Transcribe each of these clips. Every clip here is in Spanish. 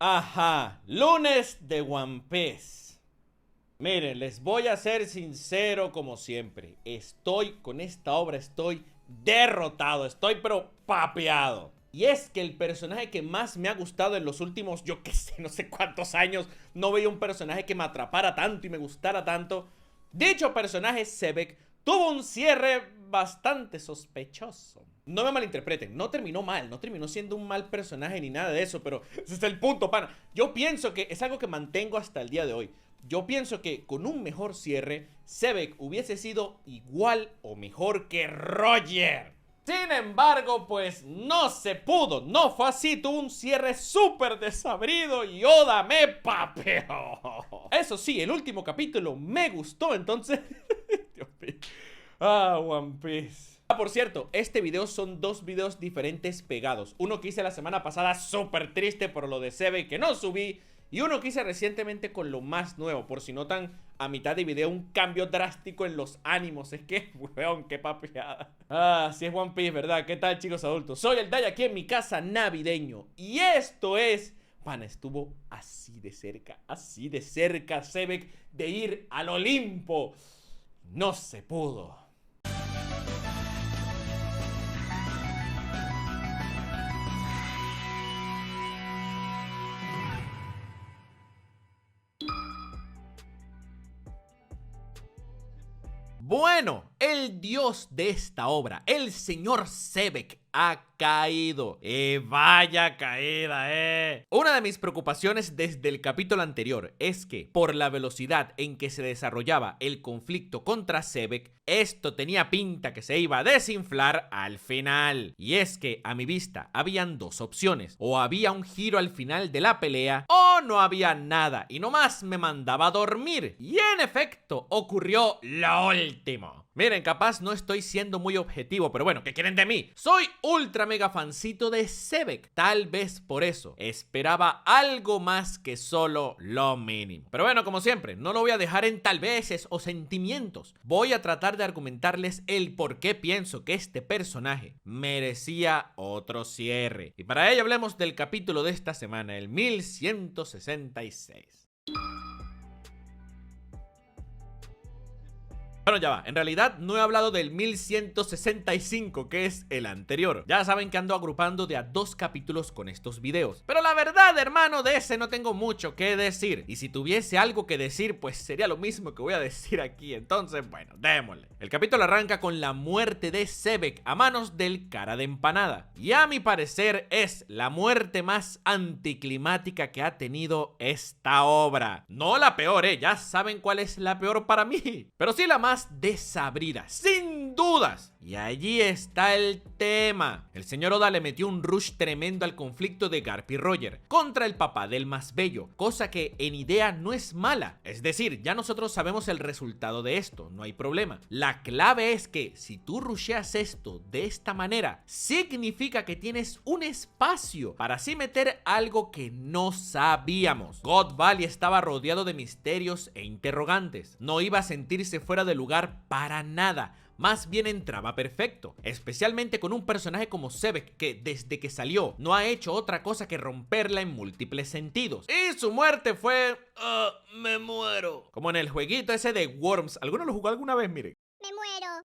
Ajá, lunes de One Piece. Miren, les voy a ser sincero como siempre. Con esta obra estoy derrotado, estoy pero papeado. Y es que el personaje que más me ha gustado en los últimos, yo qué sé, no sé cuántos años, no veía un personaje que me atrapara tanto y me gustara tanto. Dicho personaje, Zebek, tuvo un cierre bastante sospechoso. No me malinterpreten, no terminó mal, no terminó siendo un mal personaje ni nada de eso, pero ese es el punto, pana. Yo pienso que es algo que mantengo hasta el día de hoy. Yo pienso que con un mejor cierre, Zebek hubiese sido igual o mejor que Roger. Sin embargo, pues no se pudo, no fue así, tuvo un cierre súper desabrido y Oda me papeó. Eso sí, el último capítulo me gustó, entonces... Dios mío. One Piece. Por cierto, este video son dos videos diferentes pegados. Uno que hice la semana pasada súper triste por lo de Zebek que no subí. Y uno que hice recientemente con lo más nuevo. Por si notan a mitad de video un cambio drástico en los ánimos. Es que, weón, qué papeada. Sí es One Piece, ¿verdad? ¿Qué tal, chicos adultos? Soy el Day aquí en mi casa navideño. Y esto es... Pana, estuvo así de cerca Zebek de ir al Olimpo. No se pudo. Bueno, el dios de esta obra, el señor Zebek, ha caído. Vaya caída, Una de mis preocupaciones desde el capítulo anterior es que, por la velocidad en que se desarrollaba el conflicto contra Zebek, esto tenía pinta que se iba a desinflar al final. Y es que, a mi vista, habían dos opciones. O había un giro al final de la pelea, o no había nada y nomás me mandaba a dormir. Y en efecto, ocurrió lo último. Miren, capaz no estoy siendo muy objetivo, pero bueno, ¿qué quieren de mí? Soy ultra mega fancito de Zebek. Tal vez por eso esperaba algo más que solo lo mínimo. Pero bueno, como siempre, no lo voy a dejar en tal veces o sentimientos. Voy a tratar de argumentarles el por qué pienso que este personaje merecía otro cierre. Y para ello hablemos del capítulo de esta semana, el 1166. Bueno, ya va, en realidad no he hablado del 1165, que es el anterior. Ya saben que ando agrupando de a dos capítulos con estos videos. Pero la verdad, hermano, de ese no tengo mucho que decir. Y si tuviese algo que decir, pues sería lo mismo que voy a decir aquí. Entonces, bueno, démosle. El capítulo arranca con la muerte de Zebek a manos del cara de empanada. Y a mi parecer es la muerte más anticlimática que ha tenido esta obra. No la peor, ya saben cuál es la peor para mí. Pero sí la más desabrida, sin dudas. Y allí está el tema. El señor Oda le metió un rush tremendo al conflicto de Garp y Roger contra el papá del más bello, cosa que en idea no es mala. Es decir, ya nosotros sabemos el resultado de esto, no hay problema. La clave es que si tú rusheas esto de esta manera, significa que tienes un espacio para así meter algo que no sabíamos. God Valley estaba rodeado de misterios e interrogantes. No iba a sentirse fuera de lugar para nada. Más bien entraba perfecto, especialmente con un personaje como Zebek que desde que salió no ha hecho otra cosa que romperla en múltiples sentidos. Y su muerte fue... me muero. Como en el jueguito ese de Worms. ¿Alguno lo jugó alguna vez? Miren. Me muero.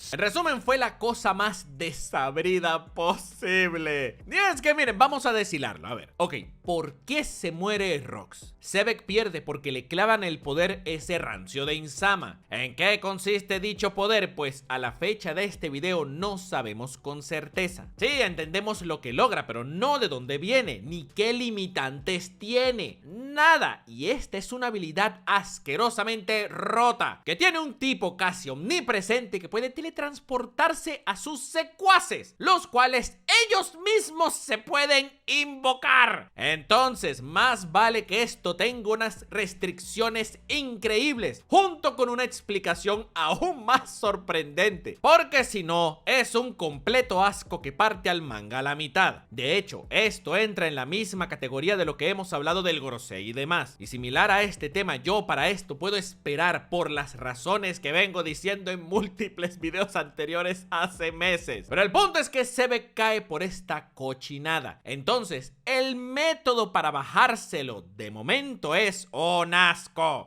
En resumen, fue la cosa más desabrida posible. Y es que miren, vamos a deshilarlo. A ver, ok, ¿por qué se muere Rox? Zebek pierde porque le clavan el poder ese rancio de Insama. ¿En qué consiste dicho poder? Pues a la fecha de este video no sabemos con certeza. Sí, entendemos lo que logra, pero no de dónde viene, ni qué limitantes tiene. Nada. Y esta es una habilidad asquerosamente rota, que tiene un tipo casi omnipresente que puede teletransportarse a sus secuaces, los cuales ellos mismos se pueden invocar. Entonces, más vale que esto tenga unas restricciones increíbles, junto con una explicación aún más sorprendente, porque si no, es un completo asco que parte al manga a la mitad. De hecho, esto entra en la misma categoría de lo que hemos hablado del Gorosei y demás. Y similar a este tema, yo para esto puedo esperar por las razones que vengo diciendo en múltiples videos anteriores hace meses. Pero el punto es que Sebek cae por esta cochinada. Entonces, el método para bajárselo de momento es un asco.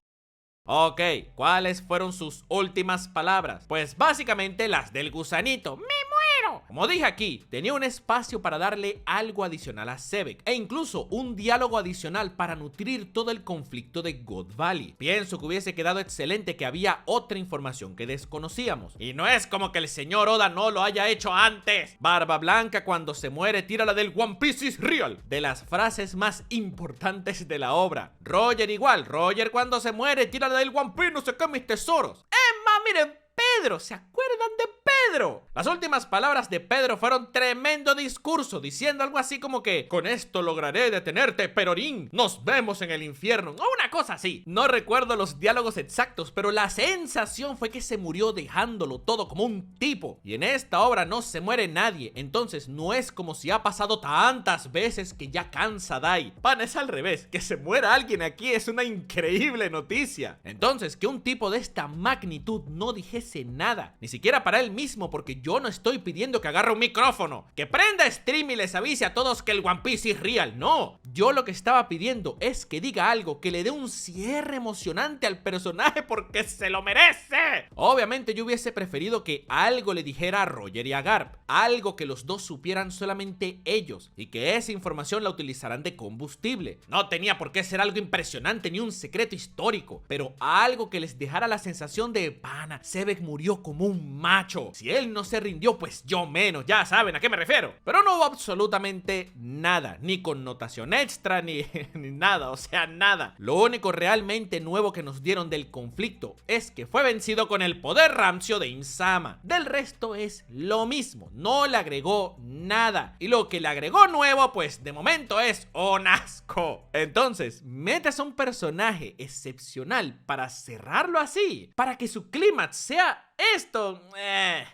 Ok, ¿cuáles fueron sus últimas palabras? Pues básicamente las del gusanito. ¡Me muero! Como dije aquí, tenía un espacio para darle algo adicional a Sebek e incluso un diálogo adicional para nutrir todo el conflicto de God Valley. Pienso que hubiese quedado excelente que había otra información que desconocíamos. Y no es como que el señor Oda no lo haya hecho antes. Barba Blanca cuando se muere tira la del One Piece is real, de las frases más importantes de la obra. Roger igual, Roger cuando se muere tira la del One Piece no sé qué mis tesoros. Es más, miren, Pedro, ¿se acuerdan de Pedro? Las últimas palabras de Pedro fueron tremendo discurso, diciendo algo así como que con esto lograré detenerte, Perorín, nos vemos en el infierno, o una cosa así. No recuerdo los diálogos exactos, pero la sensación fue que se murió dejándolo todo como un tipo. Y en esta obra no se muere nadie, entonces no es como si ha pasado tantas veces que ya cansa Dai. Pan, es al revés, que se muera alguien aquí es una increíble noticia. Entonces, que un tipo de esta magnitud no dijese nada, ni siquiera para él mismo, porque yo no estoy pidiendo que agarre un micrófono, que prenda stream y les avise a todos que el One Piece es real, no. Yo lo que estaba pidiendo es que diga algo que le dé un cierre emocionante al personaje porque se lo merece. Obviamente yo hubiese preferido que algo le dijera a Roger y a Garp, algo que los dos supieran solamente ellos y que esa información la utilizaran de combustible. No tenía por qué ser algo impresionante ni un secreto histórico, pero algo que les dejara la sensación de pana, Sebek murió como un macho. Si él no se rindió, pues yo menos, ya saben a qué me refiero. Pero no hubo absolutamente nada, ni connotación extra, ni nada, o sea, nada. Lo único realmente nuevo que nos dieron del conflicto es que fue vencido con el poder rancio de Insama. Del resto es lo mismo, no le agregó nada. Y lo que le agregó nuevo, pues de momento es un asco. Entonces, metes a un personaje excepcional para cerrarlo así, para que su clímax sea esto.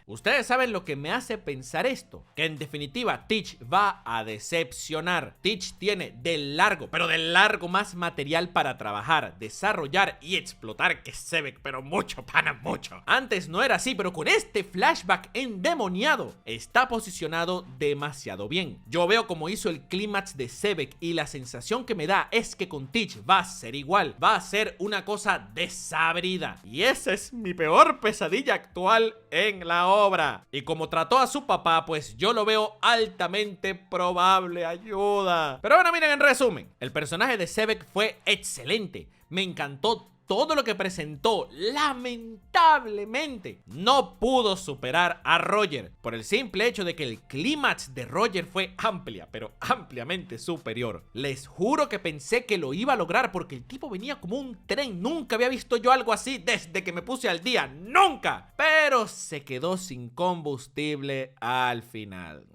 Ustedes saben lo que me hace pensar esto, que en definitiva Teach va a decepcionar. Teach tiene de largo, pero de largo más material para trabajar, desarrollar y explotar que Sebek, pero mucho, pana, mucho. Antes no era así, pero con este flashback endemoniado está posicionado demasiado bien. Yo veo como hizo el clímax de Sebek y la sensación que me da es que con Teach va a ser igual, va a ser una cosa desabrida. Y esa es mi peor pesadilla actual en la obra. Y como trató a su papá, pues yo lo veo altamente probable. Ayuda. Pero bueno, miren, en resumen, el personaje de Sebek fue excelente. Me encantó todo lo que presentó. Lamentablemente no pudo superar a Roger por el simple hecho de que el clímax de Roger fue amplia, pero ampliamente superior. Les juro que pensé que lo iba a lograr porque el tipo venía como un tren. Nunca había visto yo algo así desde que me puse al día, nunca. Pero se quedó sin combustible al final.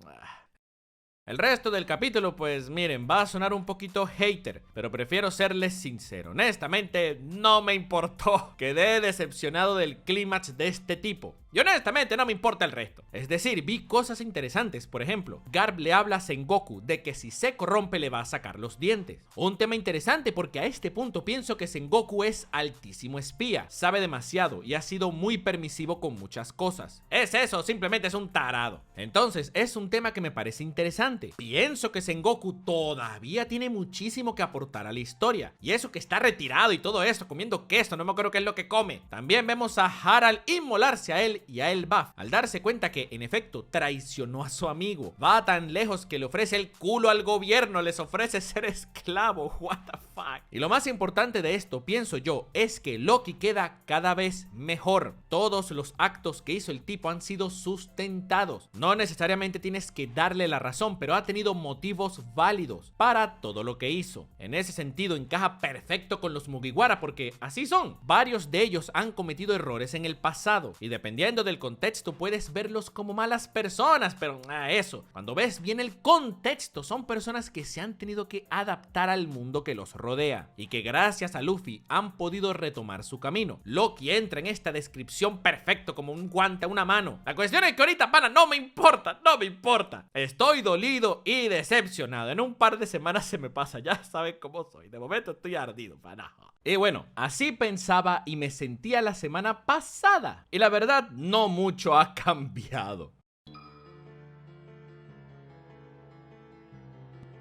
El resto del capítulo, pues miren, va a sonar un poquito hater, pero prefiero serles sincero. Honestamente, no me importó. Quedé decepcionado del clímax de este tipo. Y honestamente no me importa el resto. Es decir, vi cosas interesantes. Por ejemplo, Garp le habla a Sengoku de que si se corrompe le va a sacar los dientes. Un tema interesante porque a este punto pienso que Sengoku es altísimo espía, sabe demasiado y ha sido muy permisivo con muchas cosas. ¿Es eso? Simplemente es un tarado. Entonces es un tema que me parece interesante. Pienso que Sengoku todavía tiene muchísimo que aportar a la historia. Y eso que está retirado y todo esto, comiendo queso, no me acuerdo qué es lo que come. También vemos a Harald inmolarse a él y a Elbaf al darse cuenta que en efecto traicionó a su amigo. Va tan lejos que le ofrece el culo al gobierno, les ofrece ser esclavo. What the fuck. Y lo más importante de esto, pienso yo, es que Loki queda cada vez mejor. Todos los actos que hizo el tipo han sido sustentados. No necesariamente tienes que darle la razón, pero ha tenido motivos válidos para todo lo que hizo. En ese sentido encaja perfecto con los Mugiwara porque así son. Varios de ellos han cometido errores en el pasado y dependiendo dependiendo del contexto puedes verlos como malas personas, pero eso, cuando ves bien el contexto, son personas que se han tenido que adaptar al mundo que los rodea y que gracias a Luffy han podido retomar su camino. Loki entra en esta descripción perfecto como un guante a una mano. La cuestión es que ahorita, pana, no me importa. Estoy dolido y decepcionado. En un par de semanas se me pasa, ya saben cómo soy. De momento estoy ardido, pana. Y bueno, así pensaba y me sentía la semana pasada. Y la verdad, no mucho ha cambiado.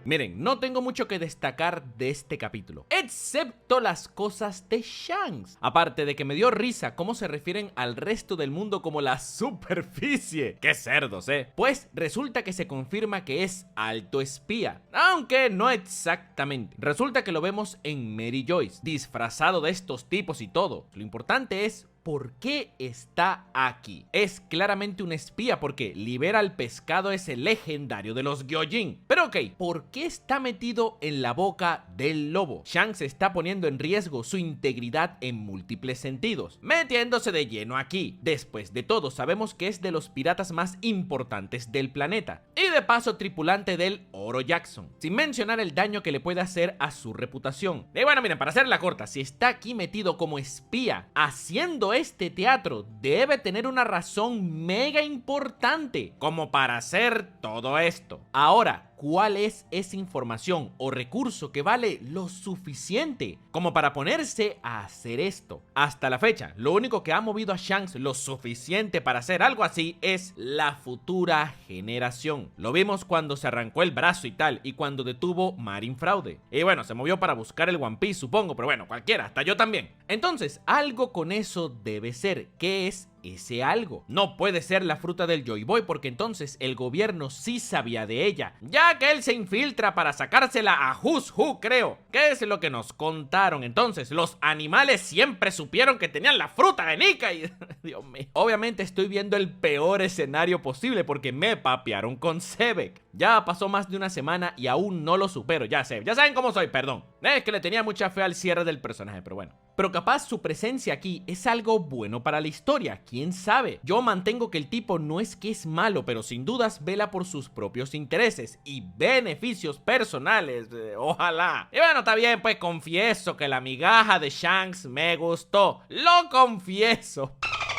Miren, no tengo mucho que destacar de este capítulo, excepto las cosas de Shanks. Aparte de que me dio risa cómo se refieren al resto del mundo como la superficie. ¡Qué cerdos, Pues resulta que se confirma que es alto espía, aunque no exactamente. Resulta que lo vemos en Mary Joyce, disfrazado de estos tipos y todo. Lo importante es ¿por qué está aquí? Es claramente un espía porque libera al pescado ese legendario de los Gyojin. Pero ok, ¿por qué está metido en la boca del lobo? Shanks está poniendo en riesgo su integridad en múltiples sentidos, metiéndose de lleno aquí. Después de todo, sabemos que es de los piratas más importantes del planeta y de paso tripulante del Oro Jackson, sin mencionar el daño que le puede hacer a su reputación. Y bueno, miren, para hacerla corta, si está aquí metido como espía haciendo este teatro, debe tener una razón mega importante como para hacer todo esto. Ahora, ¿cuál es esa información o recurso que vale lo suficiente como para ponerse a hacer esto? Hasta la fecha, lo único que ha movido a Shanks lo suficiente para hacer algo así es la futura generación. Lo vimos cuando se arrancó el brazo y tal, y cuando detuvo Marine Fraude. Y bueno, se movió para buscar el One Piece, supongo, pero bueno, cualquiera, hasta yo también. Entonces, algo con eso debe ser. ¿Qué es ese algo? No puede ser la fruta del Joy Boy, porque entonces el gobierno sí sabía de ella, ya que él se infiltra para sacársela a Who's Who, creo, que es lo que nos contaron. Entonces los animales siempre supieron que tenían la fruta de Nika y Dios mío, obviamente estoy viendo el peor escenario posible porque me papearon con Sebek. Ya pasó más de una semana y aún no lo supero, ya saben cómo soy, perdón. Es que le tenía mucha fe al cierre del personaje, pero bueno. Pero capaz su presencia aquí es algo bueno para la historia, quién sabe. Yo mantengo que el tipo no es que es malo, pero sin dudas vela por sus propios intereses y beneficios personales, ojalá. Y bueno, está bien, pues confieso que la migaja de Shanks me gustó, lo confieso.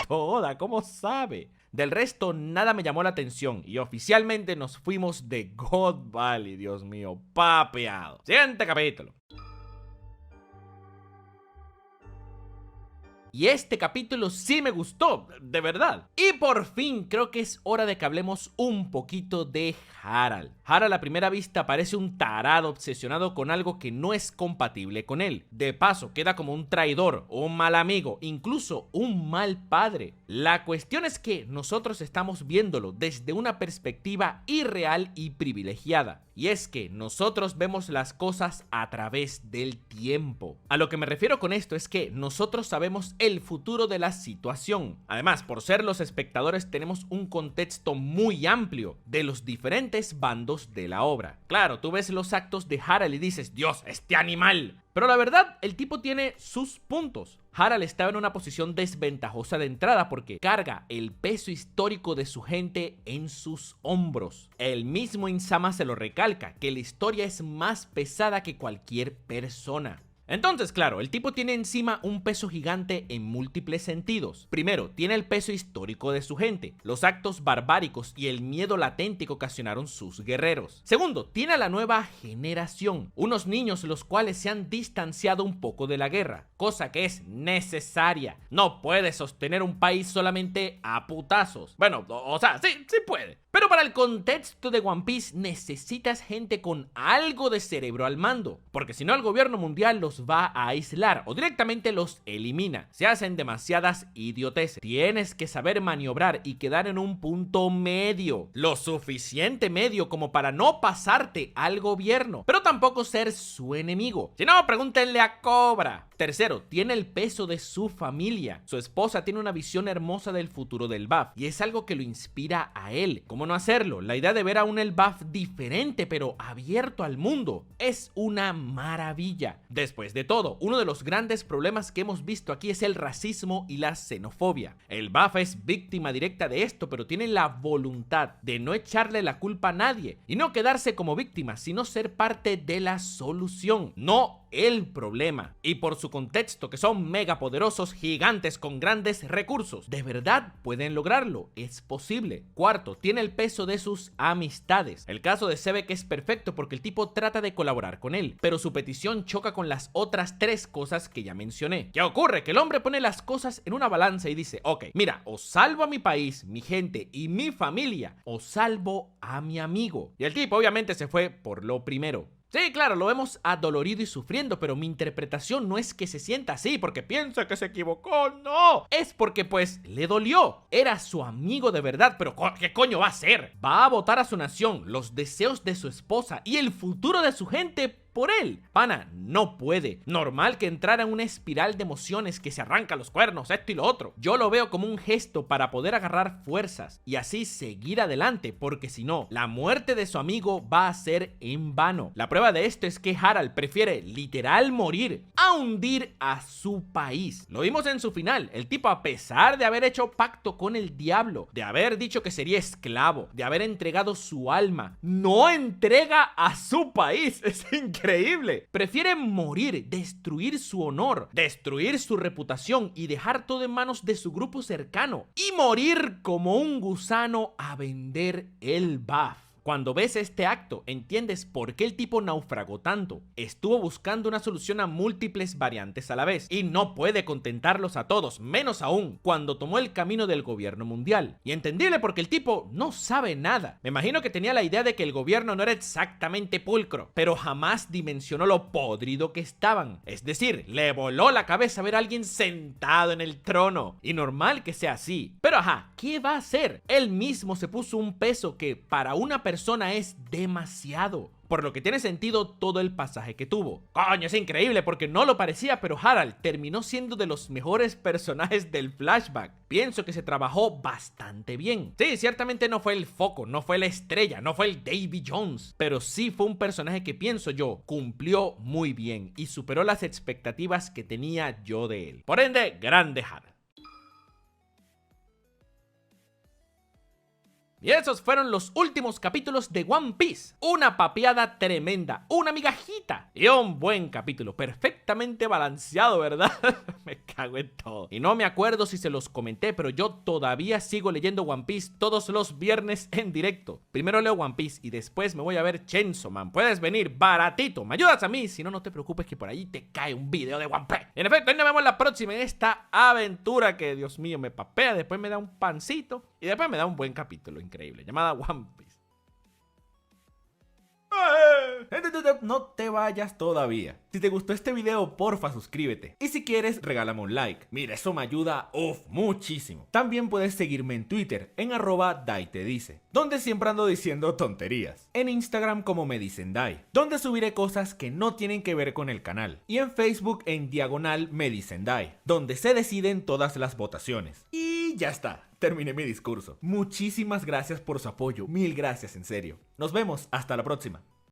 Toda, ¿cómo sabe? Del resto, nada me llamó la atención y oficialmente nos fuimos de God Valley, Dios mío, papeado. Siguiente capítulo. Y este capítulo sí me gustó, de verdad. Y por fin creo que es hora de que hablemos un poquito de Harald. Harald a primera vista parece un tarado obsesionado con algo que no es compatible con él. De paso, queda como un traidor, un mal amigo, incluso un mal padre. La cuestión es que nosotros estamos viéndolo desde una perspectiva irreal y privilegiada. Y es que nosotros vemos las cosas a través del tiempo. A lo que me refiero con esto es que nosotros sabemos el futuro de la situación. Además, por ser los espectadores tenemos un contexto muy amplio de los diferentes bandos de la obra. Claro, tú ves los actos de Harald y dices, Dios, este animal. Pero la verdad, el tipo tiene sus puntos. Harald estaba en una posición desventajosa de entrada porque carga el peso histórico de su gente en sus hombros. El mismo Insama se lo recalca, que la historia es más pesada que cualquier persona. Entonces, claro, el tipo tiene encima un peso gigante en múltiples sentidos. Primero, tiene el peso histórico de su gente, los actos barbáricos y el miedo latente que ocasionaron sus guerreros. Segundo, tiene a la nueva generación, unos niños los cuales se han distanciado un poco de la guerra, cosa que es necesaria. No puede sostener un país solamente a putazos. Bueno, o sea, sí puede. Pero para el contexto de One Piece necesitas gente con algo de cerebro al mando, porque si no el gobierno mundial los va a aislar o directamente los elimina. Se hacen demasiadas idioteces. Tienes que saber maniobrar y quedar en un punto medio, lo suficiente medio como para no pasarte al gobierno, pero tampoco ser su enemigo. Si no, pregúntenle a Cobra. Tercero, tiene el peso de su familia. Su esposa tiene una visión hermosa del futuro del BAF y es algo que lo inspira a él. Como ¿Cómo no hacerlo? La idea de ver a un Elbaf diferente pero abierto al mundo es una maravilla. Después de todo, uno de los grandes problemas que hemos visto aquí es el racismo y la xenofobia. Elbaf es víctima directa de esto, pero tiene la voluntad de no echarle la culpa a nadie y no quedarse como víctima, sino ser parte de la solución, no el problema. Y por su contexto, que son megapoderosos gigantes con grandes recursos, de verdad pueden lograrlo, es posible. Cuarto, tiene el peso de sus amistades. El caso de Sebek es perfecto porque el tipo trata de colaborar con él, pero su petición choca con las otras tres cosas que ya mencioné. ¿Qué ocurre? Que el hombre pone las cosas en una balanza y dice, ok, mira, o salvo a mi país, mi gente y mi familia, o salvo a mi amigo. Y el tipo obviamente se fue por lo primero. Sí, claro, lo vemos adolorido y sufriendo, pero mi interpretación no es que se sienta así porque piensa que se equivocó, no. Es porque pues le dolió. Era su amigo de verdad, pero ¿qué coño va a hacer? Va a votar a su nación, los deseos de su esposa y el futuro de su gente por él. Pana, no puede. Normal que entrara en una espiral de emociones que se arranca los cuernos, esto y lo otro. Yo lo veo como un gesto para poder agarrar fuerzas y así seguir adelante, porque si no, la muerte de su amigo va a ser en vano. La prueba de esto es que Harald prefiere literal morir a hundir a su país. Lo vimos en su final. El tipo, a pesar de haber hecho pacto con el diablo, de haber dicho que sería esclavo, de haber entregado su alma, no entrega a su país. Es increíble. Prefiere morir, destruir su honor, destruir su reputación y dejar todo en manos de su grupo cercano y morir como un gusano a vender el buff. Cuando ves este acto, entiendes por qué el tipo naufragó tanto. Estuvo buscando una solución a múltiples variantes a la vez y no puede contentarlos a todos, menos aún cuando tomó el camino del gobierno mundial. Y entendible porque el tipo no sabe nada. Me imagino que tenía la idea de que el gobierno no era exactamente pulcro, pero jamás dimensionó lo podrido que estaban. Es decir, le voló la cabeza ver a alguien sentado en el trono. Y normal que sea así. Pero ajá, ¿qué va a hacer? Él mismo se puso un peso que para una persona es demasiado, por lo que tiene sentido todo el pasaje que tuvo. Coño, es increíble porque no lo parecía, pero Harald terminó siendo de los mejores personajes del flashback. Pienso que se trabajó bastante bien. Sí, ciertamente no fue el foco, no fue la estrella, no fue el Davy Jones, pero sí fue un personaje que pienso yo cumplió muy bien y superó las expectativas que tenía yo de él. Por ende, grande Harald. Y esos fueron los últimos capítulos de One Piece. Una papeada tremenda, una migajita y un buen capítulo, perfectamente balanceado, ¿verdad? Me cago en todo. Y no me acuerdo si se los comenté, pero yo todavía sigo leyendo One Piece todos los viernes en directo. Primero leo One Piece y después me voy a ver Chainsaw Man. Puedes venir baratito, me ayudas a mí, si no, no te preocupes que por ahí te cae un video de One Piece. En efecto, ahí nos vemos la próxima en esta aventura que, Dios mío, me papea, después me da un pancito y después me da un buen capítulo increíble, llamada One Piece. No te vayas todavía. Si te gustó este video, porfa suscríbete. Y si quieres, regálame un like. Mira, eso me ayuda, muchísimo. También puedes seguirme en Twitter, en @daitedice, donde siempre ando diciendo tonterías. En Instagram como me dicen Dai, donde subiré cosas que no tienen que ver con el canal. Y en Facebook en diagonal me dicen Dai, donde se deciden todas las votaciones. Y ya está. Terminé mi discurso. Muchísimas gracias por su apoyo. Mil gracias, en serio. Nos vemos. Hasta la próxima.